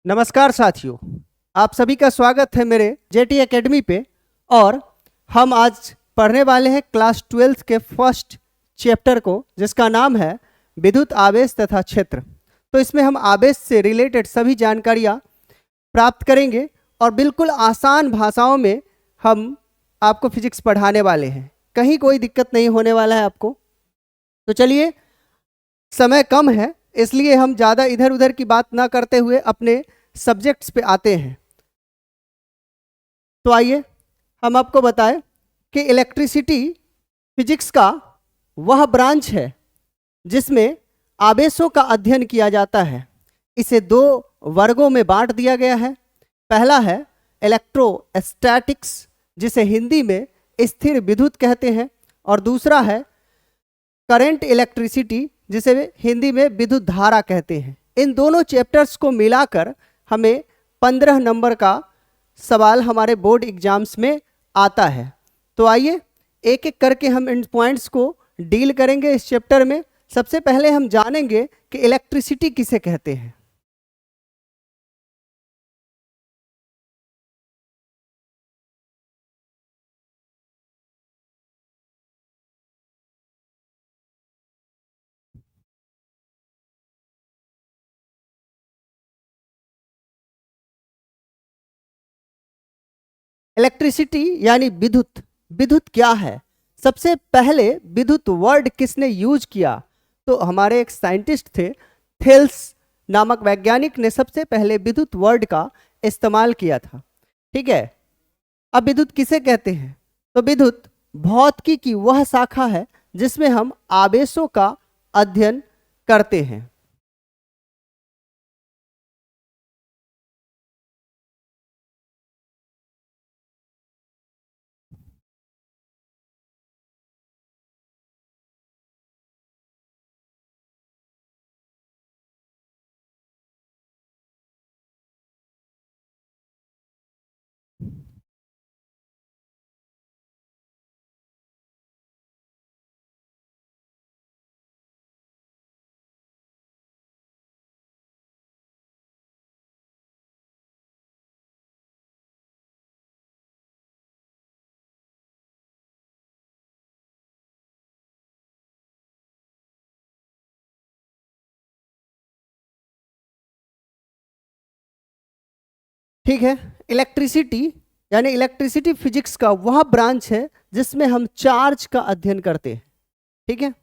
नमस्कार साथियों, आप सभी का स्वागत है मेरे जेटी एकेडमी पे। और हम आज पढ़ने वाले हैं क्लास 12 के फर्स्ट चैप्टर को, जिसका नाम है विद्युत आवेश तथा क्षेत्र। तो इसमें हम आवेश से रिलेटेड सभी जानकारियाँ प्राप्त करेंगे और बिल्कुल आसान भाषाओं में हम आपको फिजिक्स पढ़ाने वाले हैं। कहीं कोई दिक्कत नहीं होने वाला है आपको। तो चलिए, समय कम है इसलिए हम ज़्यादा इधर उधर की बात ना करते हुए अपने सब्जेक्ट्स पे आते हैं। तो आइए हम आपको बताएं कि इलेक्ट्रिसिटी फिजिक्स का वह ब्रांच है जिसमें आवेशों का अध्ययन किया जाता है। इसे दो वर्गों में बांट दिया गया है। पहला है इलेक्ट्रोस्टैटिक्स, जिसे हिंदी में स्थिर विद्युत कहते हैं, और दूसरा है करंट इलेक्ट्रिसिटी, जिसे हिंदी में विद्युत धारा कहते हैं। इन दोनों चैप्टर्स को मिलाकर हमें 15 नंबर का सवाल हमारे बोर्ड एग्जाम्स में आता है। तो आइए एक एक करके हम इन पॉइंट्स को डील करेंगे इस चैप्टर में। सबसे पहले हम जानेंगे कि इलेक्ट्रिसिटी किसे कहते हैं। इलेक्ट्रिसिटी यानी विद्युत। विद्युत क्या है? सबसे पहले विद्युत वर्ड किसने यूज किया? तो हमारे एक साइंटिस्ट थे, थेल्स नामक वैज्ञानिक ने सबसे पहले विद्युत वर्ड का इस्तेमाल किया था। ठीक है। अब विद्युत किसे कहते हैं? तो विद्युत भौतिकी की वह शाखा है जिसमें हम आवेशों का अध्ययन करते हैं। ठीक है। इलेक्ट्रिसिटी यानी इलेक्ट्रिसिटी फिजिक्स का वह ब्रांच है जिसमें हम चार्ज का अध्ययन करते हैं। ठीक है।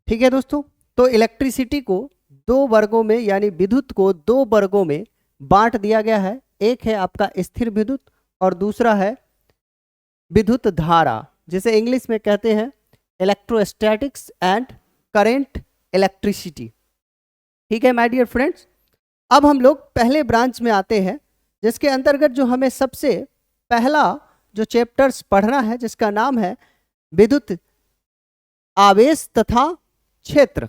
ठीक है दोस्तों, तो इलेक्ट्रिसिटी को दो वर्गों में यानी विद्युत को दो वर्गों में बांट दिया गया है। एक है आपका स्थिर विद्युत और दूसरा है विद्युत धारा, जिसे इंग्लिश में कहते हैं इलेक्ट्रोस्टैटिक्स एंड करंट इलेक्ट्रिसिटी। ठीक है माय डियर फ्रेंड्स। अब हम लोग पहले ब्रांच में आते हैं, जिसके अंतर्गत जो हमें सबसे पहला जो चैप्टर्स पढ़ना है जिसका नाम है विद्युत आवेश तथा क्षेत्र।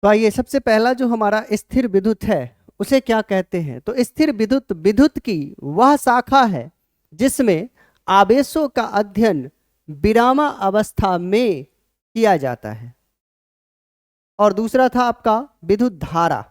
तो आइए, सबसे पहला जो हमारा स्थिर विद्युत है उसे क्या कहते हैं? तो स्थिर विद्युत विद्युत की वह शाखा है जिसमें आवेशों का अध्ययन विरामा अवस्था में किया जाता है। और दूसरा था आपका विद्युत धारा।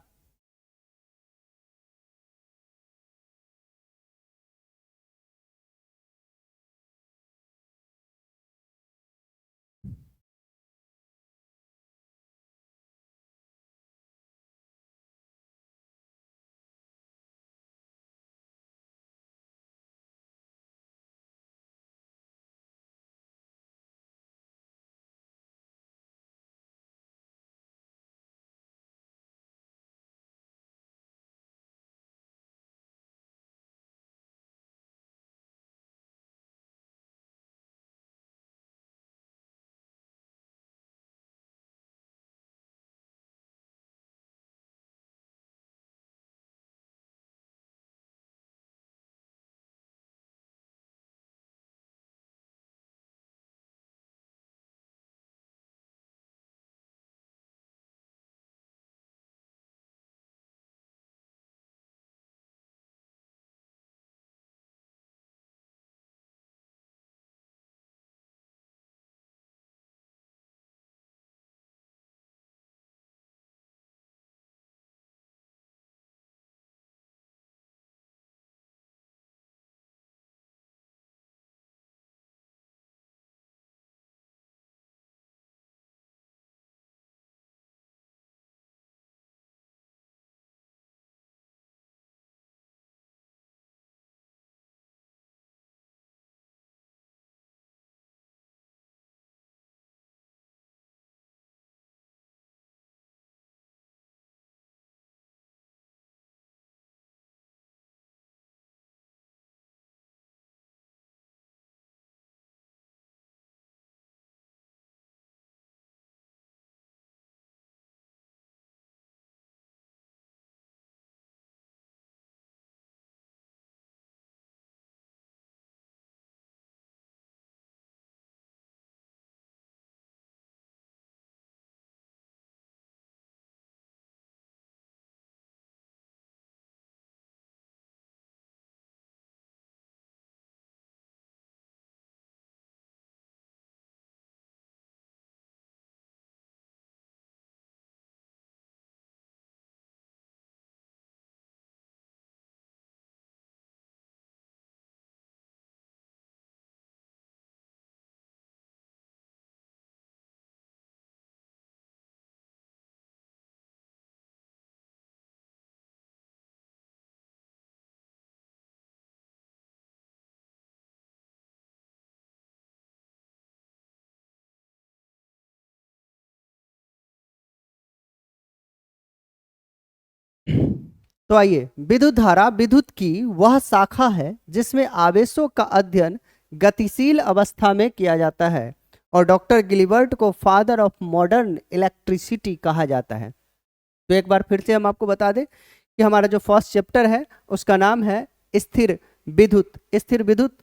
तो आइए, विद्युत धारा विद्युत की वह शाखा है जिसमें आवेशों का अध्ययन गतिशील अवस्था में किया जाता है और डॉक्टर गिलिबर्ट को फादर ऑफ मॉडर्न इलेक्ट्रिसिटी कहा जाता है। तो एक बार फिर से हम आपको बता दें कि हमारा जो फर्स्ट चैप्टर है उसका नाम है स्थिर विद्युत। स्थिर विद्युत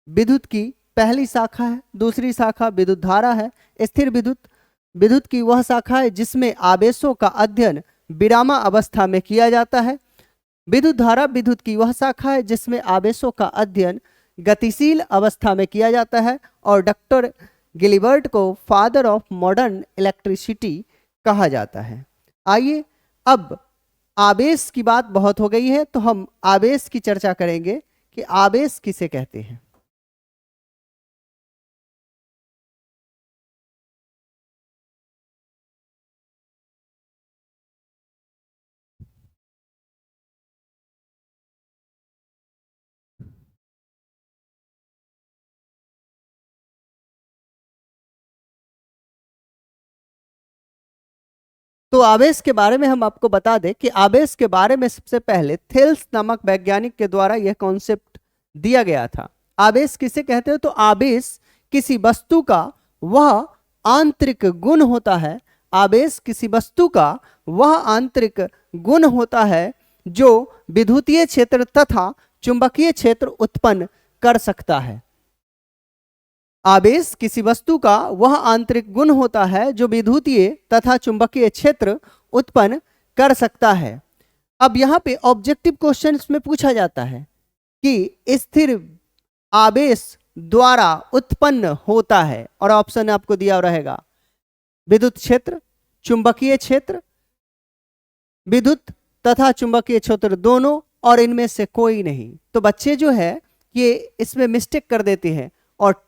विद्युत की पहली शाखा है, दूसरी शाखा विद्युत धारा है। स्थिर विद्युत विद्युत की वह शाखा है जिसमें आवेशों का अध्ययन विरामा अवस्था में किया जाता है। विद्युत धारा विद्युत की वह शाखा है जिसमें आवेशों का अध्ययन गतिशील अवस्था में किया जाता है और डॉक्टर गिलिबर्ट को फादर ऑफ मॉडर्न इलेक्ट्रिसिटी कहा जाता है। आइए, अब आवेश की बात बहुत हो गई है तो हम आवेश की चर्चा करेंगे कि आवेश किसे कहते हैं। तो आवेश के बारे में हम आपको बता दें कि आवेश के बारे में सबसे पहले थेल्स नामक वैज्ञानिक के द्वारा यह कॉन्सेप्ट दिया गया था। आवेश किसे कहते हैं? तो आवेश किसी वस्तु का वह आंतरिक गुण होता है। आवेश किसी वस्तु का वह आंतरिक गुण होता है जो विद्युतीय क्षेत्र तथा चुंबकीय क्षेत्र उत्पन्न कर सकता है। आवेश किसी वस्तु का वह आंतरिक गुण होता है जो विद्युतीय तथा चुंबकीय क्षेत्र उत्पन्न कर सकता है। अब यहाँ पे ऑब्जेक्टिव क्वेश्चन इसमें पूछा जाता है कि स्थिर आवेश द्वारा उत्पन्न होता है, और ऑप्शन आपको दिया रहेगा विद्युत क्षेत्र, चुंबकीय क्षेत्र, विद्युत तथा चुंबकीय क्षेत्र दोनों, और इनमें से कोई नहीं। तो बच्चे जो है ये इसमें मिस्टेक कर देते हैं और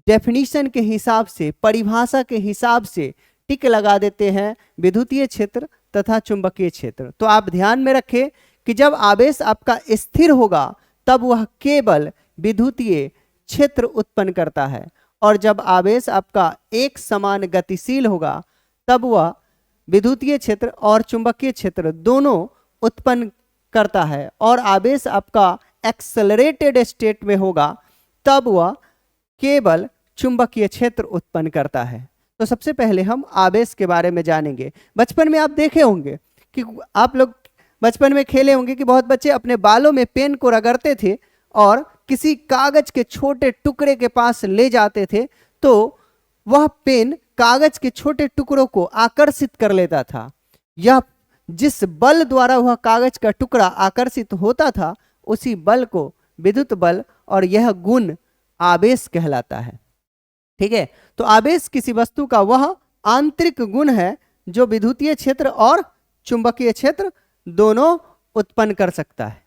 डेफिनेशन के हिसाब से, परिभाषा के हिसाब से टिक लगा देते हैं विद्युतीय क्षेत्र तथा चुंबकीय क्षेत्र। तो आप ध्यान में रखें कि जब आवेश आपका स्थिर होगा तब वह केवल विद्युतीय क्षेत्र उत्पन्न करता है, और जब आवेश आपका एक समान गतिशील होगा तब वह विद्युतीय क्षेत्र और चुंबकीय क्षेत्र दोनों उत्पन्न करता है। और आवेश आपका एक्सेलरेटेड स्टेट में होगा तब वह केवल चुंबकीय क्षेत्र उत्पन्न करता है। तो सबसे पहले हम आवेश के बारे में जानेंगे। बचपन में आप देखे होंगे कि आप लोग बचपन में खेले होंगे कि बहुत बच्चे अपने बालों में पेन को रगड़ते थे और किसी कागज के छोटे टुकड़े के पास ले जाते थे, तो वह पेन कागज के छोटे टुकड़ों को आकर्षित कर लेता था। यह जिस बल द्वारा वह कागज का टुकड़ा आकर्षित होता था उसी बल को विद्युत बल, और यह गुण आवेश कहलाता है। ठीक है, तो आवेश किसी वस्तु का वह आंतरिक गुण है जो विद्युतीय क्षेत्र और चुंबकीय क्षेत्र दोनों उत्पन्न कर सकता है।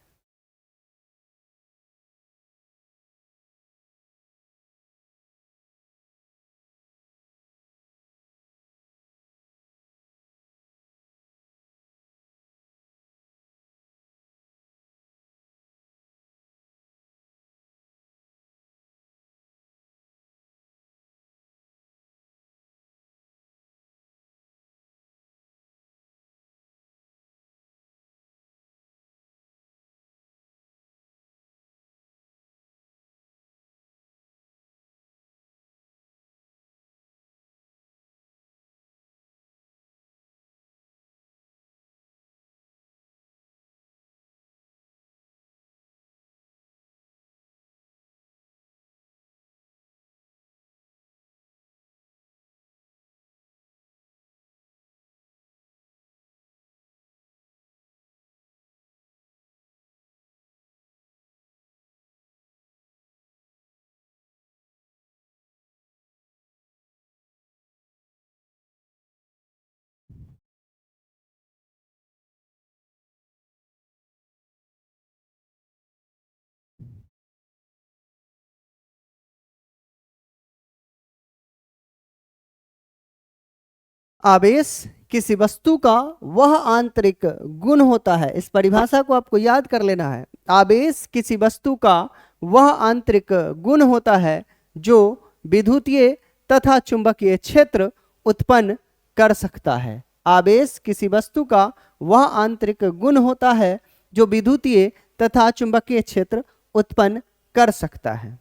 आवेश किसी वस्तु का वह आंतरिक गुण होता है। इस परिभाषा को आपको याद कर लेना है। आवेश किसी वस्तु का वह आंतरिक गुण होता है जो विद्युतीय तथा चुंबकीय क्षेत्र उत्पन्न कर सकता है। आवेश किसी वस्तु का वह आंतरिक गुण होता है जो विद्युतीय तथा चुंबकीय क्षेत्र उत्पन्न कर सकता है।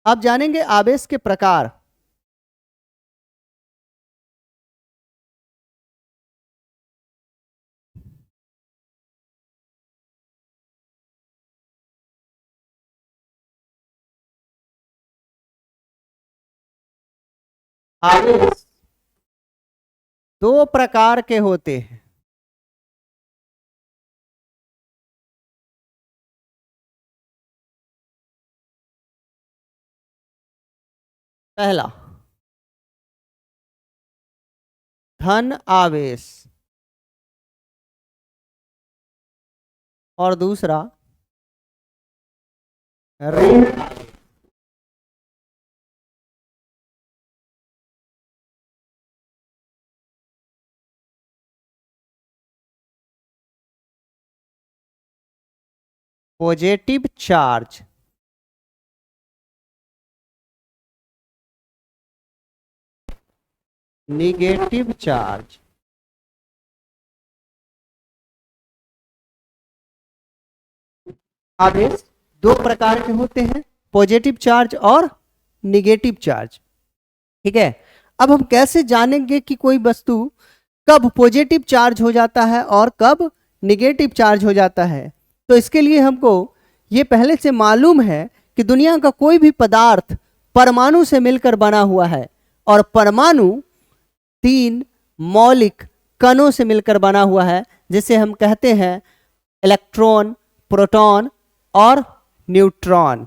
अब जानेंगे आवेश के प्रकार। आवेश दो प्रकार के होते हैं। पहला धन आवेश और दूसरा ऋण आवेश। Positive charge, negative charge. आवेश दो प्रकार के होते हैं, पॉजिटिव चार्ज और निगेटिव चार्ज। ठीक है, अब हम कैसे जानेंगे कि कोई वस्तु कब पॉजिटिव चार्ज हो जाता है और कब निगेटिव चार्ज हो जाता है? तो इसके लिए हमको ये पहले से मालूम है कि दुनिया का कोई भी पदार्थ परमाणु से मिलकर बना हुआ है और परमाणु 3 मौलिक कणों से मिलकर बना हुआ है, जिसे हम कहते हैं इलेक्ट्रॉन, प्रोटॉन और न्यूट्रॉन।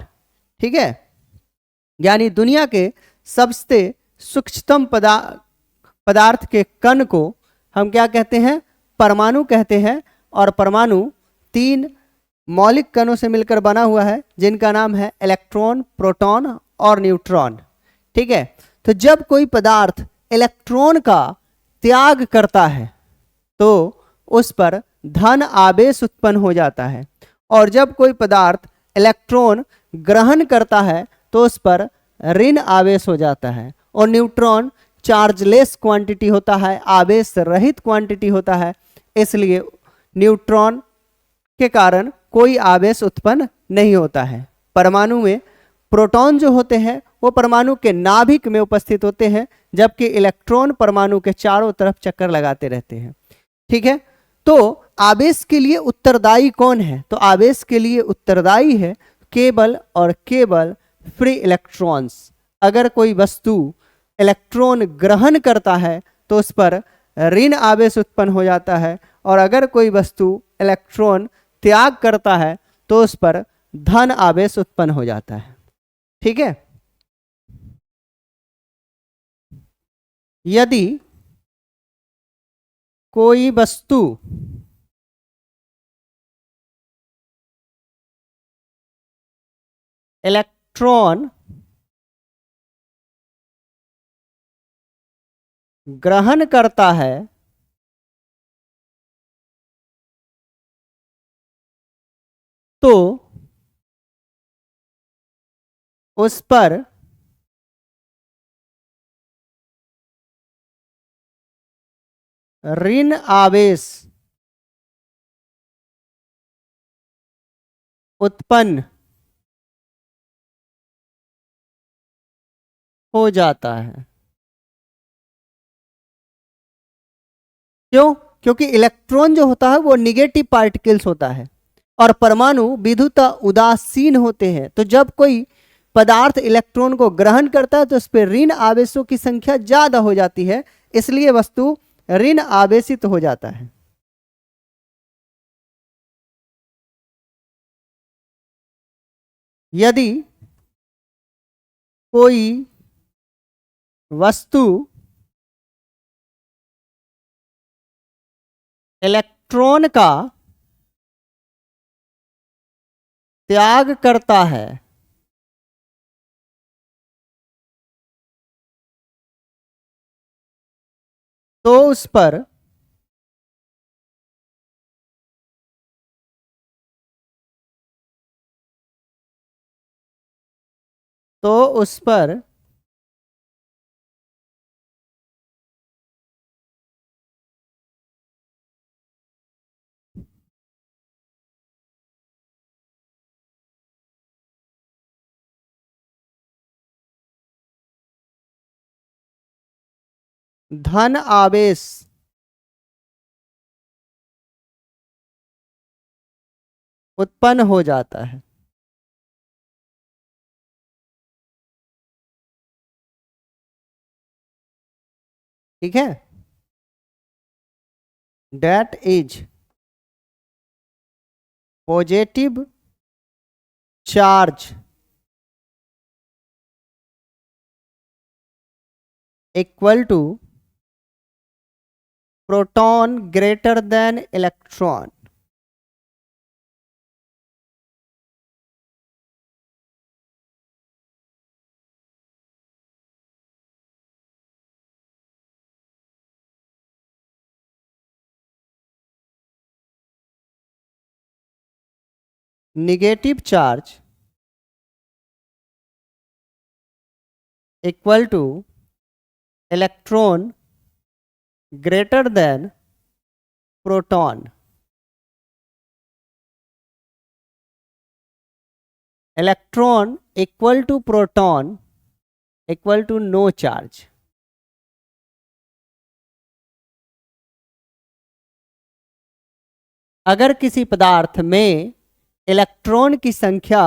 ठीक है, यानी दुनिया के सबसे सूक्ष्मतम पदार्थ के कण को हम क्या कहते हैं? परमाणु कहते हैं। और परमाणु 3 मौलिक कणों से मिलकर बना हुआ है, जिनका नाम है इलेक्ट्रॉन, प्रोटॉन और न्यूट्रॉन। ठीक है, तो जब कोई पदार्थ इलेक्ट्रॉन का त्याग करता है तो उस पर धन आवेश उत्पन्न हो जाता है, और जब कोई पदार्थ इलेक्ट्रॉन ग्रहण करता है तो उस पर ऋण आवेश हो जाता है। और न्यूट्रॉन चार्जलेस क्वांटिटी होता है, आवेश रहित क्वांटिटी होता है, इसलिए न्यूट्रॉन के कारण कोई आवेश उत्पन्न नहीं होता है। परमाणु में प्रोटॉन जो होते हैं वो परमाणु के नाभिक में उपस्थित होते हैं, जबकि इलेक्ट्रॉन परमाणु के चारों तरफ चक्कर लगाते रहते हैं। ठीक है, तो आवेश के लिए उत्तरदायी कौन है? तो आवेश के लिए उत्तरदायी है केवल और केवल फ्री इलेक्ट्रॉन्स। अगर कोई वस्तु इलेक्ट्रॉन ग्रहण करता है तो उस पर ऋण आवेश उत्पन्न हो जाता है, और अगर कोई वस्तु इलेक्ट्रॉन त्याग करता है तो उस पर धन आवेश उत्पन्न हो जाता है। ठीक है, यदि कोई वस्तु इलेक्ट्रॉन ग्रहण करता है तो उस पर ऋण आवेश उत्पन्न हो जाता है। क्यों? क्योंकि इलेक्ट्रॉन जो होता है वो निगेटिव पार्टिकल्स होता है और परमाणु विद्युत उदासीन होते हैं। तो जब कोई पदार्थ इलेक्ट्रॉन को ग्रहण करता है तो उस पर ऋण आवेशों की संख्या ज्यादा हो जाती है, इसलिए वस्तु ऋण आवेशित हो जाता है। यदि कोई वस्तु इलेक्ट्रॉन का त्याग करता है तो उस पर तो उस पर धन आवेश उत्पन्न हो जाता है। ठीक है, that is positive charge equal to proton greater than electron। Negative charge equal to electron greater than proton. Electron equal to proton equal to no charge. अगर किसी पदार्थ में इलेक्ट्रॉन की संख्या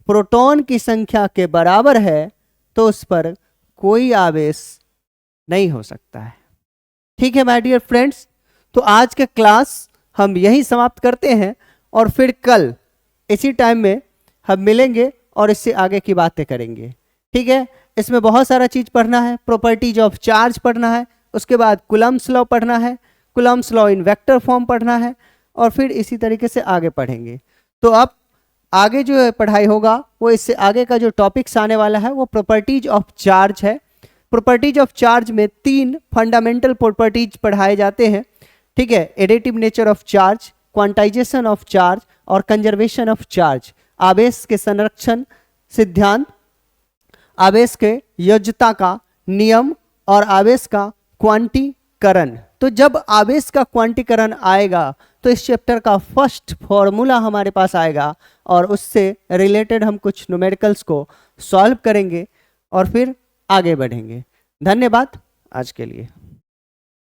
प्रोटॉन की संख्या के बराबर है तो उस पर कोई आवेश नहीं हो सकता है। ठीक है माय डियर फ्रेंड्स, तो आज के क्लास हम यही समाप्त करते हैं और फिर कल इसी टाइम में हम मिलेंगे और इससे आगे की बातें करेंगे। ठीक है, इसमें बहुत सारा चीज़ पढ़ना है, प्रॉपर्टीज ऑफ चार्ज पढ़ना है, उसके बाद कूलम्ब्स लॉ पढ़ना है, Coulomb's law in vector form पढ़ना है और फिर इसी तरीके से आगे पढ़ेंगे। तो अब आगे जो पढ़ाई होगा वो इससे आगे का जो टॉपिक्स आने वाला है वो प्रॉपर्टीज ऑफ चार्ज है। प्रॉपर्टीज ऑफ चार्ज में 3 फंडामेंटल प्रॉपर्टीज पढ़ाए जाते हैं। ठीक है, additive nature of charge, quantization of charge और कंजर्वेशन ऑफ चार्ज। आवेश के संरक्षण सिद्धांत, आवेश के योज्यता का नियम और आवेश का क्वांटीकरण। तो जब आवेश का क्वांटीकरण आएगा तो इस चैप्टर का फर्स्ट फॉर्मूला हमारे पास आएगा और उससे रिलेटेड हम कुछ न्यूमेरिकल्स को सॉल्व करेंगे और फिर आगे बढ़ेंगे। धन्यवाद आज के लिए।